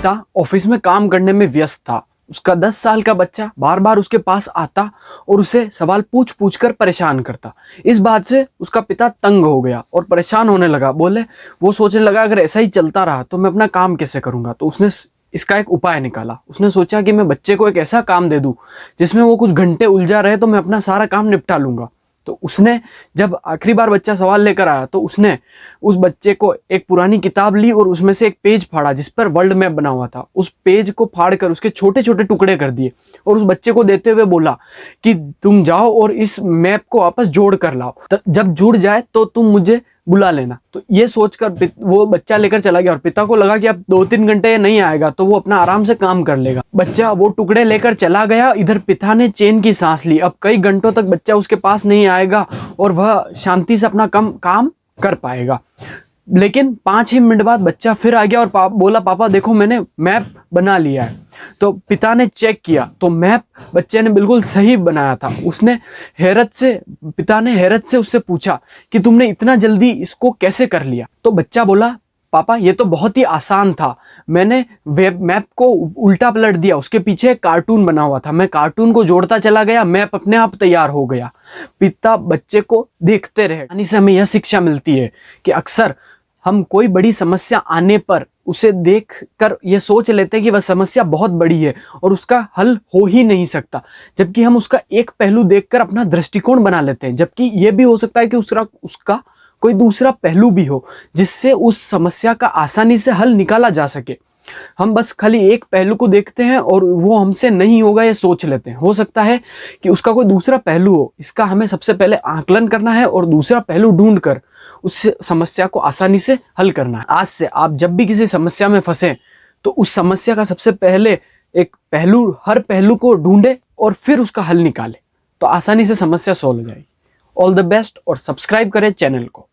पिता ऑफिस में काम करने में व्यस्त था। उसका 10 साल का बच्चा बार बार उसके पास आता और उसे सवाल पूछ पूछ कर परेशान करता। इस बात से उसका पिता तंग हो गया और परेशान होने लगा। वो सोचने लगा अगर ऐसा ही चलता रहा तो मैं अपना काम कैसे करूंगा। तो उसने इसका एक उपाय निकाला। उसने सोचा कि मैं बच्चे को एक ऐसा काम दे दूं जिसमें वो कुछ घंटे उलझा रहे तो मैं अपना सारा काम निपटा लूंगा। तो उसने जब आखिरी बार बच्चा सवाल लेकर आया तो उसने उस बच्चे को एक पुरानी किताब ली और उसमें से एक पेज फाड़ा जिस पर वर्ल्ड मैप बना हुआ था। उस पेज को फाड़कर उसके छोटे छोटे टुकड़े कर दिए और उस बच्चे को देते हुए बोला कि तुम जाओ और इस मैप को वापस जोड़ कर लाओ, जब जुड़ जाए तो तुम मुझे बुला लेना। तो ये सोचकर वो बच्चा लेकर चला गया और पिता को लगा कि अब 2-3 घंटे नहीं आएगा तो वो अपना आराम से काम कर लेगा। बच्चा वो टुकड़े लेकर चला गया। इधर पिता ने चैन की सांस ली। अब कई घंटों तक बच्चा उसके पास नहीं आएगा और वह शांति से अपना काम कर पाएगा। लेकिन 5-6 मिनट बाद बच्चा फिर आ गया और बोला पापा देखो मैंने मैप बना लिया है। तो पिता ने चेक किया तो मैप बच्चे ने बिल्कुल सही बनाया था। पिता ने हैरत से उससे पूछा कि तुमने इतना जल्दी इसको कैसे कर लिया। तो बच्चा बोला पापा ये तो बहुत ही आसान था, मैंने मैप को उल्टा पलट दिया, उसके पीछे एक कार्टून बना हुआ था, मैं कार्टून को जोड़ता चला गया, मैप अपने आप तैयार हो गया। पिता बच्चे को देखते रहे। यानी से हमें यह शिक्षा मिलती है कि अक्सर हम कोई बड़ी समस्या आने पर उसे देख कर ये सोच लेते हैं कि वह समस्या बहुत बड़ी है और उसका हल हो ही नहीं सकता, जबकि हम उसका एक पहलू देखकर अपना दृष्टिकोण बना लेते हैं। जबकि यह भी हो सकता है कि उसका कोई दूसरा पहलू भी हो जिससे उस समस्या का आसानी से हल निकाला जा सके। हम बस खाली एक पहलू को देखते हैं और वो हमसे नहीं होगा ये सोच लेते हैं। हो सकता है कि उसका कोई दूसरा पहलू हो। इसका हमें सबसे पहले आकलन करना है और दूसरा पहलू ढूंढकर उस समस्या को आसानी से हल करना है। आज से आप जब भी किसी समस्या में फंसे तो उस समस्या का सबसे पहले हर पहलू को ढूंढे और फिर उसका हल निकाले तो आसानी से समस्या सॉल्व हो जाएगी। ऑल द बेस्ट और सब्सक्राइब करें चैनल को।